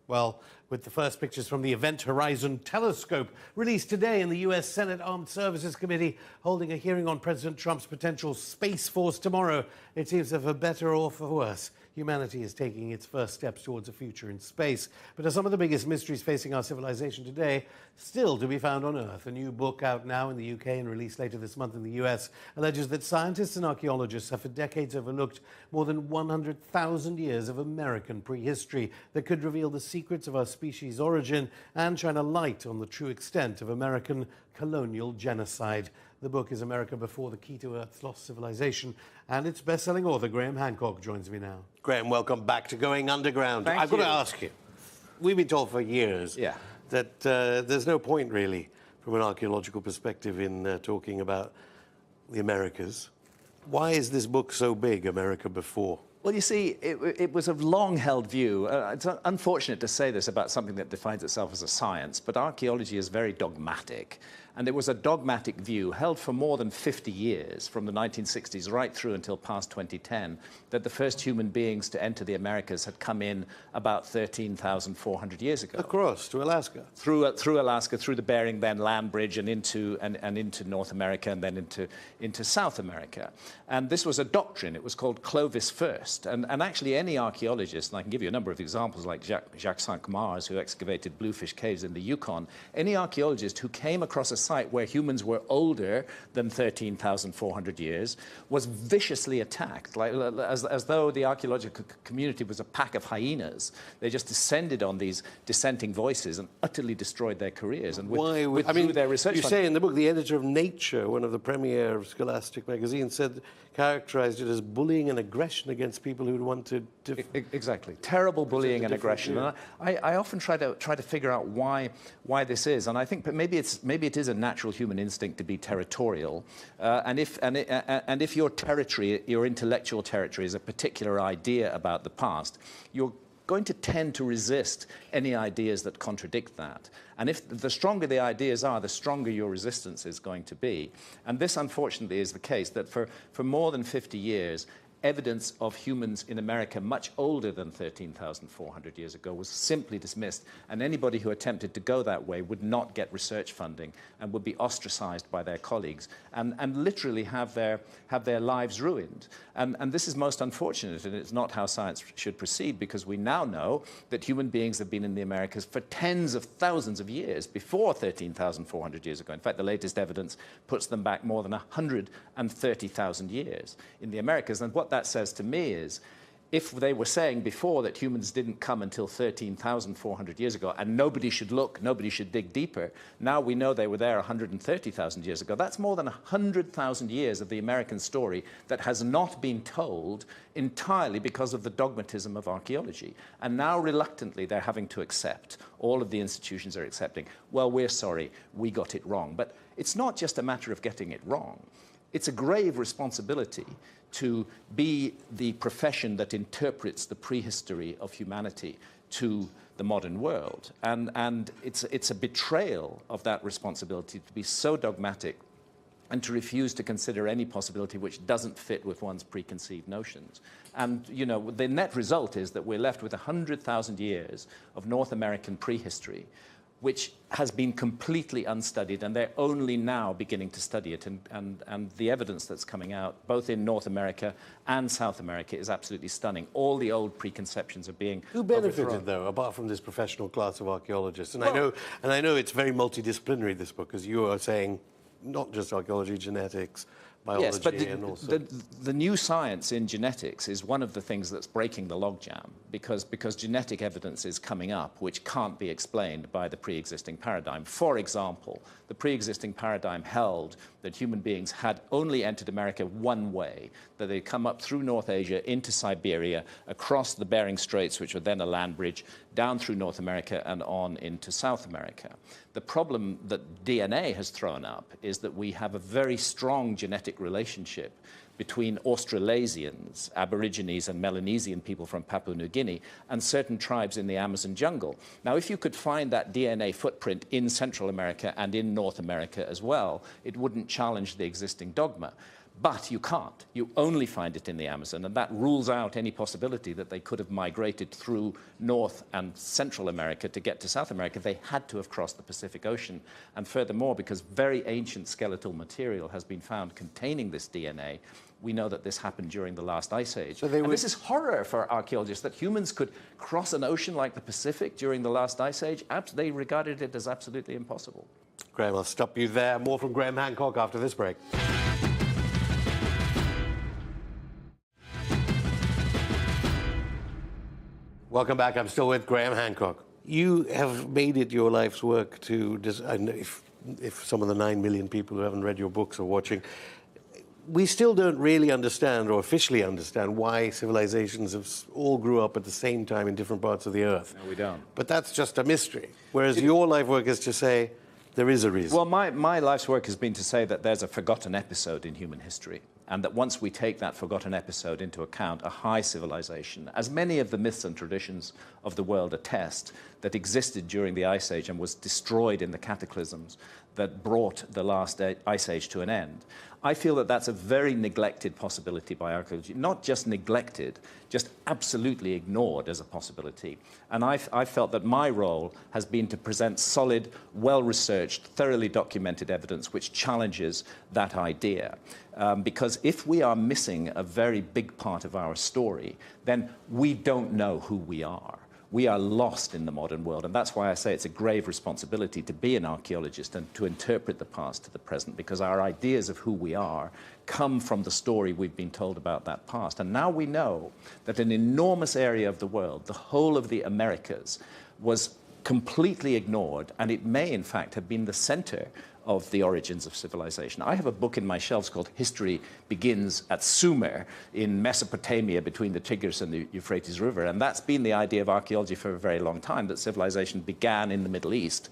Well, with the first pictures from the Event Horizon Telescope released today in the U.S. Senate Armed Services Committee holding a hearing on President Trump's potential Space Force tomorrow, it seems that for better or for worse, humanity is taking its first steps towards a future in space. But are some of the biggest mysteries facing our civilization today still to be found on Earth? A new book out now in the UK and released later this month in the US alleges that scientists and archaeologists have for decades overlooked more than 100,000 years of American prehistory that could reveal the secrets of our species' origin and shine a light on the true extent of American colonial genocide. The book is America Before the Key to Earth's Lost Civilization, and its best-selling author, Graham Hancock, joins me now. Graham, welcome back to Going Underground. Thank I've got to ask you, we've been told for years that there's no point, really, from an archaeological perspective in talking about the Americas. Why is this book so big, America Before? Well, you see, it was a long-held view. It's unfortunate to say this about something that defines itself as a science, but archaeology is very dogmatic. And it was a dogmatic view held for more than 50 years, from the 1960s right through until past 2010, that the first human beings to enter the Americas had come in about 13,400 years ago. Across to Alaska. Through Alaska, through the Bering then land bridge, and into North America, and then into South America. And this was a doctrine. It was called Clovis First. And actually any archaeologist, and I can give you a number of examples like Jacques Cinq-Mars, who excavated Bluefish Caves in the Yukon, any archaeologist who came across a site where humans were older than 13,400 years was viciously attacked, as though the archaeological community was a pack of hyenas. They just descended on these dissenting voices and utterly destroyed their careers and withdrew their research. You say in the book, the editor of Nature, one of the premier of scholastic magazines, characterized it as bullying and aggression against people who'd wanted to... Exactly. Terrible bullying and aggression. And I often try to figure out why this is. And I think maybe it is a natural human instinct to be territorial. And if your territory, your intellectual territory, is a particular idea about the past, you're going to tend to resist any ideas that contradict that. And if the stronger the ideas are, the stronger your resistance is going to be. And this, unfortunately, is the case, that for more than 50 years, evidence of humans in America much older than 13,400 years ago was simply dismissed, and anybody who attempted to go that way would not get research funding and would be ostracized by their colleagues and literally have their lives ruined. And this is most unfortunate, and it's not how science should proceed, because we now know that human beings have been in the Americas for tens of thousands of years before 13,400 years ago. In fact, the latest evidence puts them back more than 130,000 years in the Americas. And what that says to me is, if they were saying before that humans didn't come until 13,400 years ago and nobody should look, nobody should dig deeper, now we know they were there 130,000 years ago. That's more than 100,000 years of the American story that has not been told entirely because of the dogmatism of archaeology. And now, reluctantly, they're having to accept, all of the institutions are accepting, well, we're sorry, we got it wrong. But it's not just a matter of getting it wrong. It's a grave responsibility to be the profession that interprets the prehistory of humanity to the modern world. And it's a betrayal of that responsibility to be so dogmatic and to refuse to consider any possibility which doesn't fit with one's preconceived notions. And, you know, the net result is that we're left with 100,000 years of North American prehistory, which has been completely unstudied, and they're only now beginning to study it. And the evidence that's coming out, both in North America and South America, is absolutely stunning. All the old preconceptions are being Who benefited, though, apart from this professional class of archaeologists? And I know it's very multidisciplinary, this book, as you are saying, not just archaeology, genetics, biology, yes, but and also... the new science in genetics is one of the things that's breaking the logjam, because genetic evidence is coming up which can't be explained by the pre-existing paradigm. For example, the pre-existing paradigm held that human beings had only entered America one way, that they'd come up through North Asia into Siberia, across the Bering Straits, which were then a land bridge, down through North America and on into South America. The problem that DNA has thrown up is that we have a very strong genetic relationship between Australasians, Aborigines and Melanesian people from Papua New Guinea, and certain tribes in the Amazon jungle. Now, if you could find that DNA footprint in Central America and in North America as well, it wouldn't challenge the existing dogma. But you can't. You only find it in the Amazon, and that rules out any possibility that they could have migrated through North and Central America to get to South America. They had to have crossed the Pacific Ocean. And furthermore, because very ancient skeletal material has been found containing this DNA, we know that this happened during the last ice age. So and this is horror for archaeologists, that humans could cross an ocean like the Pacific during the last ice age. They regarded it as absolutely impossible. Graham, I'll stop you there. More from Graham Hancock after this break. Welcome back. I'm still with Graham Hancock. You have made it your life's work to, if some of the 9 million people who haven't read your books are watching, we still don't really understand or officially understand why civilizations have all grew up at the same time in different parts of the earth. No, we don't. But that's just a mystery. Whereas your life work is to say there is a reason. Well, my life's work has been to say that there's a forgotten episode in human history, and that once we take that forgotten episode into account, a high civilization, as many of the myths and traditions of the world attest, that existed during the Ice Age and was destroyed in the cataclysms that brought the last Ice Age to an end. I feel that that's a very neglected possibility by archaeology. Not just neglected, just absolutely ignored as a possibility. And I felt that my role has been to present solid, well-researched, thoroughly documented evidence which challenges that idea. Because if we are missing a very big part of our story, then we don't know who we are. We are lost in the modern world, and that's why I say it's a grave responsibility to be an archaeologist and to interpret the past to the present, because our ideas of who we are come from the story we've been told about that past. And now we know that an enormous area of the world, the whole of the Americas, was completely ignored, and it may, in fact, have been the center of the origins of civilization. I have a book in my shelves called History Begins at Sumer in Mesopotamia between the Tigris and the Euphrates River, and that's been the idea of archaeology for a very long time, that civilization began in the Middle East,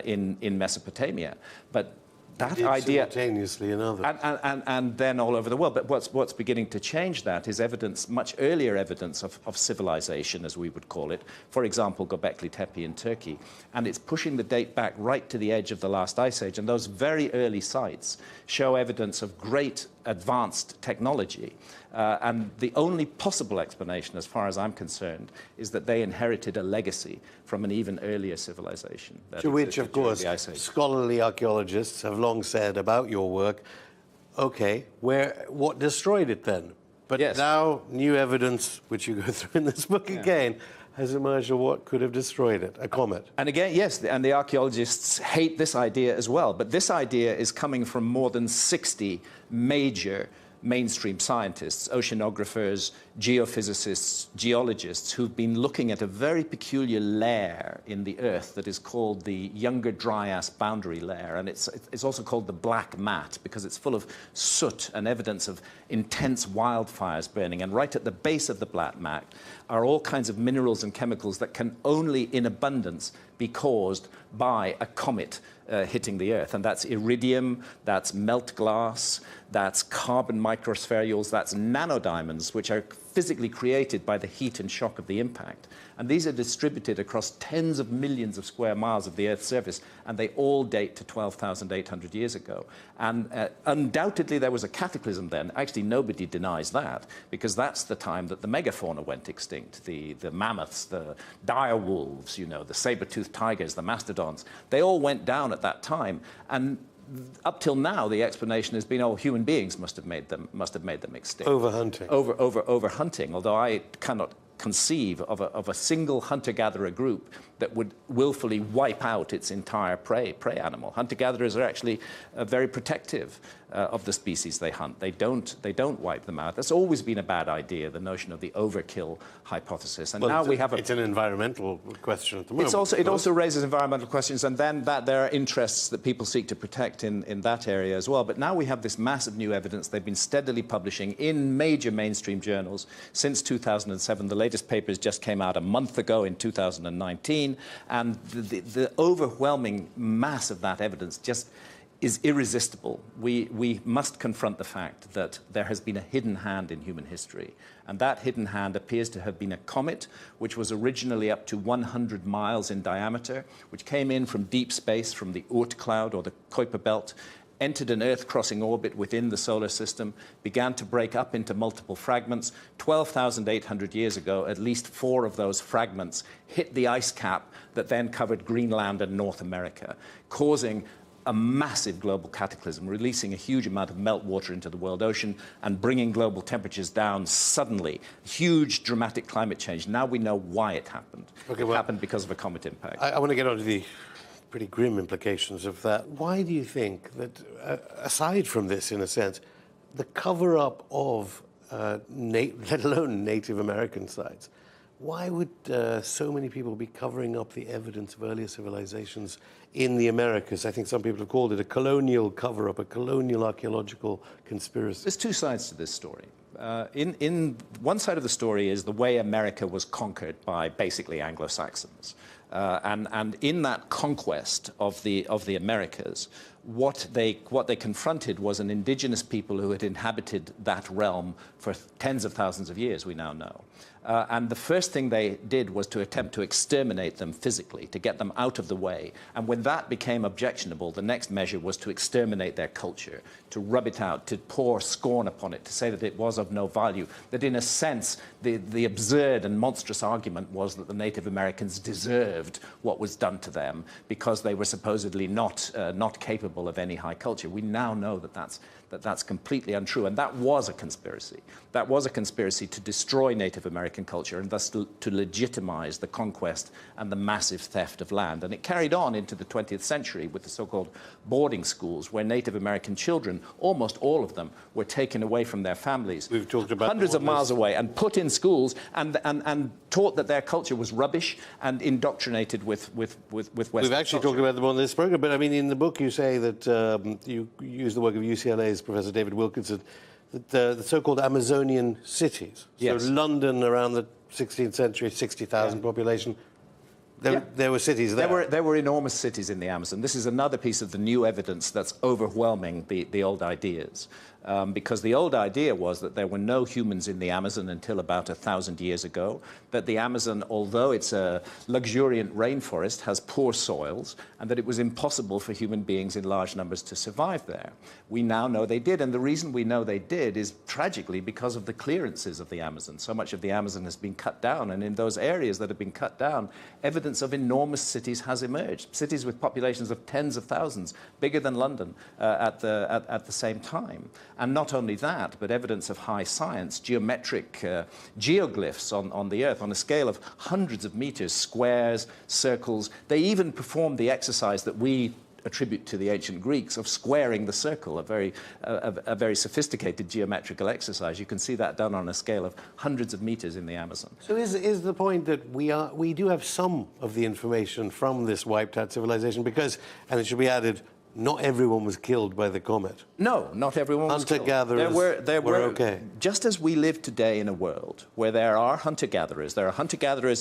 in Mesopotamia. But that idea simultaneously in others. And then all over the world. But what's beginning to change that is evidence, much earlier evidence of civilization, as we would call it. For example, Göbekli Tepe in Turkey. And it's pushing the date back right to the edge of the last ice age. And those very early sites show evidence of great advanced technology. And the only possible explanation, as far as I'm concerned, is that they inherited a legacy from an even earlier civilization. To which, of course, scholarly archaeologists have long said about your work, OK, what destroyed it then? But yes. Now new evidence, which you go through in this book again, has emerged of what could have destroyed it, a comet. And again, yes, and the archaeologists hate this idea as well. But this idea is coming from more than 60 major mainstream scientists, oceanographers, geophysicists, geologists, who've been looking at a very peculiar layer in the Earth that is called the Younger Dryas boundary layer. And it's also called the black mat because it's full of soot and evidence of intense wildfires burning. And right at the base of the black mat are all kinds of minerals and chemicals that can only in abundance be caused by a comet hitting the Earth. And that's iridium, that's melt glass, that's carbon microspherules, that's nanodiamonds, which are physically created by the heat and shock of the impact. And these are distributed across tens of millions of square miles of the Earth's surface, and they all date to 12,800 years ago. And undoubtedly there was a cataclysm then. Actually, nobody denies that, because that's the time that the megafauna went extinct. The mammoths, the dire wolves, the saber-toothed tigers, the mastodons, they all went down at that time. And up till now, the explanation has been, human beings must have made them extinct. Overhunting. Overhunting, although I cannot conceive of a single hunter-gatherer group that would willfully wipe out its entire prey animal. Hunter-gatherers are actually very protective of the species they hunt. They don't wipe them out. That's always been a bad idea, the notion of the overkill hypothesis. And now we have it's an environmental question at the moment. It also raises environmental questions, and then there are interests that people seek to protect in that area as well. But now we have this massive new evidence. They've been steadily publishing in major mainstream journals since 2007. The latest papers just came out a month ago in 2019, and the overwhelming mass of that evidence just is irresistible. We must confront the fact that there has been a hidden hand in human history, and that hidden hand appears to have been a comet, which was originally up to 100 miles in diameter, which came in from deep space, from the Oort cloud or the Kuiper belt, entered an Earth-crossing orbit within the solar system, began to break up into multiple fragments. 12,800 years ago, at least 4 of those fragments hit the ice cap that then covered Greenland and North America, causing a massive global cataclysm, releasing a huge amount of meltwater into the world ocean and bringing global temperatures down suddenly. Huge, dramatic climate change. Now we know why it happened. Okay, It happened because of a comet impact. I want to get on to the pretty grim implications of that. Why do you think that, aside from this, in a sense, the cover-up of, let alone Native American sites, why would so many people be covering up the evidence of earlier civilizations in the Americas? I think some people have called it a colonial cover-up, a colonial archaeological conspiracy. There's 2 sides to this story. In one side of the story is the way America was conquered by basically Anglo-Saxons. And in that conquest of the Americas, what they confronted was an indigenous people who had inhabited that realm for tens of thousands of years, we now know. And the first thing they did was to attempt to exterminate them physically, to get them out of the way. And when that became objectionable, the next measure was to exterminate their culture, to rub it out, to pour scorn upon it, to say that it was of no value, that in a sense, the absurd and monstrous argument was that the Native Americans deserved what was done to them because they were supposedly not capable of any high culture. We now know that that's completely untrue, and that was a conspiracy. That was a conspiracy to destroy Native American culture and thus to legitimize the conquest and the massive theft of land. And it carried on into the 20th century with the so-called boarding schools, where Native American children, almost all of them, were taken away from their families, We've talked about hundreds of miles away, and put in schools and taught that their culture was rubbish and indoctrinated with Western We've actually culture. talked about them on this program, but I mean, in the book you say that you use the work of UCLA's Professor David Wilkinson, that the so-called Amazonian cities, Yes. so London around the 16th century, 60,000 population, there were cities there. There were enormous cities in the Amazon. This is another piece of the new evidence that's overwhelming the old ideas. Because the old idea was that there were no humans in the Amazon until about 1,000 years ago, that the Amazon, although it's a luxuriant rainforest, has poor soils, and that it was impossible for human beings in large numbers to survive there. We now know they did, and the reason we know they did is tragically because of the clearances of the Amazon. So much of the Amazon has been cut down, and in those areas that have been cut down, evidence of enormous cities has emerged, cities with populations of tens of thousands, bigger than London at the same time. And not only that, but evidence of high science, geometric geoglyphs on the Earth on a scale of hundreds of meters, squares, circles. They even performed the exercise that we attribute to the ancient Greeks of squaring the circle, a very sophisticated geometrical exercise. You can see that done on a scale of hundreds of meters in the Amazon. So is the point that we do have some of the information from this wiped-out civilization because, and it should be added, not everyone was killed by the comet. No, not everyone was killed. Hunter-gatherers There were okay. Just as we live today in a world where there are hunter-gatherers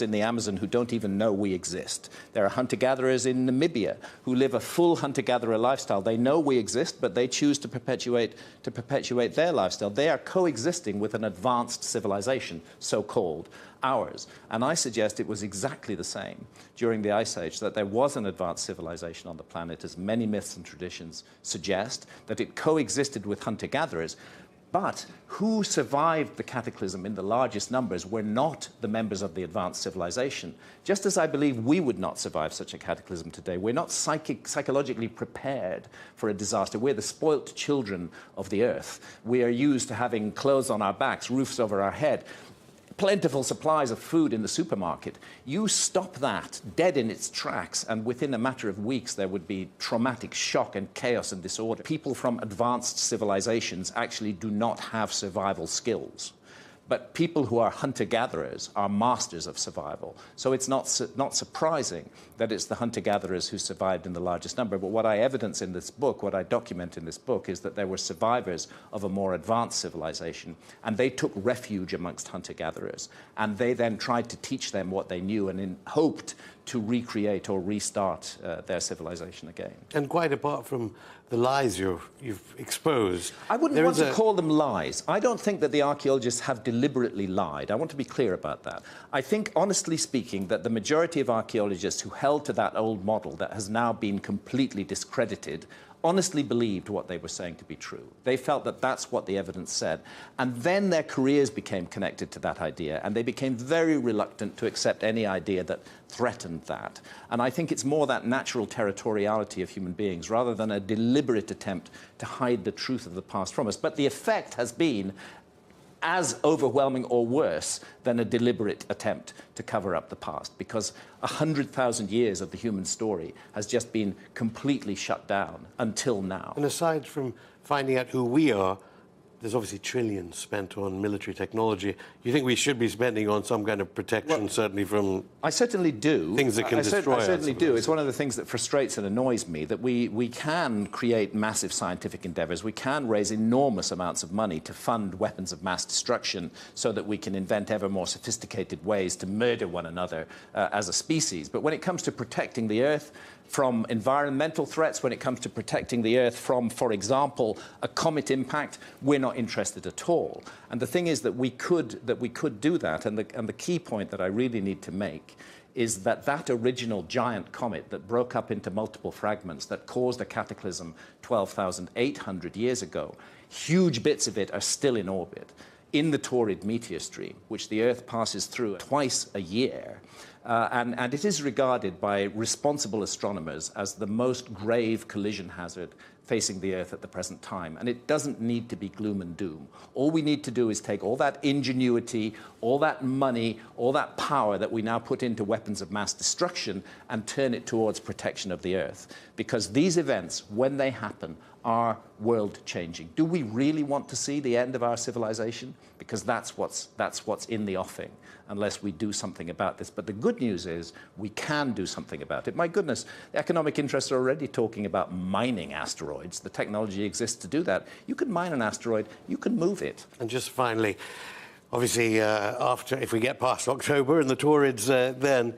in the Amazon who don't even know we exist. There are hunter-gatherers in Namibia who live a full hunter-gatherer lifestyle. They know we exist, but they choose to perpetuate their lifestyle. They are coexisting with an advanced civilization, so-called, ours. And I suggest it was exactly the same during the Ice Age, that there was an advanced civilization on the planet, as many myths and traditions suggest, that it coexisted with hunter-gatherers. But who survived the cataclysm in the largest numbers were not the members of the advanced civilization. Just as I believe we would not survive such a cataclysm today. We're not psychologically prepared for a disaster. We're the spoilt children of the earth. We are used to having clothes on our backs, roofs over our head, plentiful supplies of food in the supermarket. You stop that dead in its tracks, and within a matter of weeks there would be traumatic shock and chaos and disorder. People from advanced civilizations actually do not have survival skills. But people who are hunter-gatherers are masters of survival. So it's not surprising that it's the hunter-gatherers who survived in the largest number. But what I evidence in this book, what I document in this book, is that there were survivors of a more advanced civilization, and they took refuge amongst hunter-gatherers. And they then tried to teach them what they knew and hoped to recreate or restart their civilization again. And quite apart from the lies you've exposed, I wouldn't want to call them lies. I don't think that the archaeologists have deliberately lied. I want to be clear about that. I think, honestly speaking, that the majority of archaeologists who held to that old model that has now been completely discredited honestly believed what they were saying to be true. They felt that that's what the evidence said. And then their careers became connected to that idea, and they became very reluctant to accept any idea that threatened that. And I think it's more that natural territoriality of human beings rather than a deliberate attempt to hide the truth of the past from us. But the effect has been as overwhelming or worse than a deliberate attempt to cover up the past, because 100,000 years of the human story has just been completely shut down until now. And aside from finding out who we are, there's obviously trillions spent on military technology. You think we should be spending on some kind of protection, certainly from... I certainly do. Things that can destroy us. I certainly do. It's one of the things that frustrates and annoys me, that we can create massive scientific endeavors. We can raise enormous amounts of money to fund weapons of mass destruction so that we can invent ever more sophisticated ways to murder one another as a species. But when it comes to protecting the Earth from environmental threats, when it comes to protecting the Earth from, for example, a comet impact, we're not interested at all. And the thing is that we could do that. And the key point that I really need to make is that that original giant comet that broke up into multiple fragments that caused a cataclysm 12,800 years ago, huge bits of it are still in orbit in the Taurid meteor stream, which the Earth passes through twice a year. And it is regarded by responsible astronomers as the most grave collision hazard facing the Earth at the present time. And it doesn't need to be gloom and doom. All we need to do is take all that ingenuity, all that money, all that power that we now put into weapons of mass destruction and turn it towards protection of the Earth. Because these events, when they happen, are world-changing. Do we really want to see the end of our civilization? Because that's what's in the offing, unless we do something about this. But the good news is we can do something about it. My goodness, the economic interests are already talking about mining asteroids. The technology exists to do that. You can mine an asteroid, you can move it. And just finally, obviously, if we get past October and the Taurids, then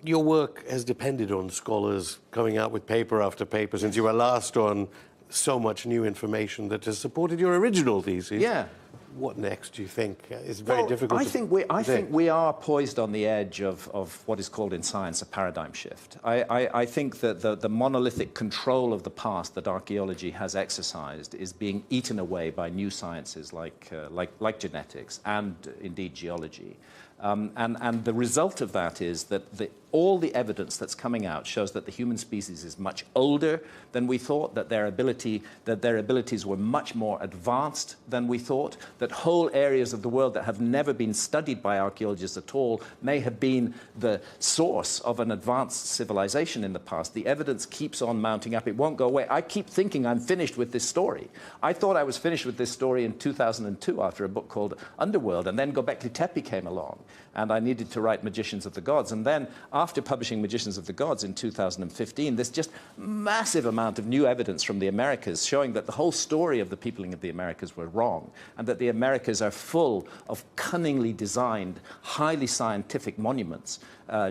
your work has depended on scholars coming out with paper after paper since you were last on. So much new information that has supported your original thesis. Yeah. What next, do you think? It's very difficult I think we are poised on the edge of what is called in science a paradigm shift. I think that the monolithic control of the past that archaeology has exercised is being eaten away by new sciences like genetics and indeed geology. And the result of that is that all the evidence that's coming out shows that the human species is much older than we thought, that their abilities were much more advanced than we thought, that whole areas of the world that have never been studied by archaeologists at all may have been the source of an advanced civilization in the past. The evidence keeps on mounting up. It won't go away. I keep thinking I'm finished with this story. I thought I was finished with this story in 2002 after a book called Underworld, and then Göbekli Tepe came along, and I needed to write Magicians of the Gods. And then, after publishing Magicians of the Gods in 2015, there's just massive amount of new evidence from the Americas showing that the whole story of the peopling of the Americas were wrong, and that the Americas are full of cunningly designed, highly scientific monuments,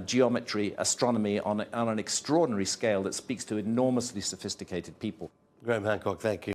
geometry, astronomy on an extraordinary scale that speaks to enormously sophisticated people. Graham Hancock, thank you.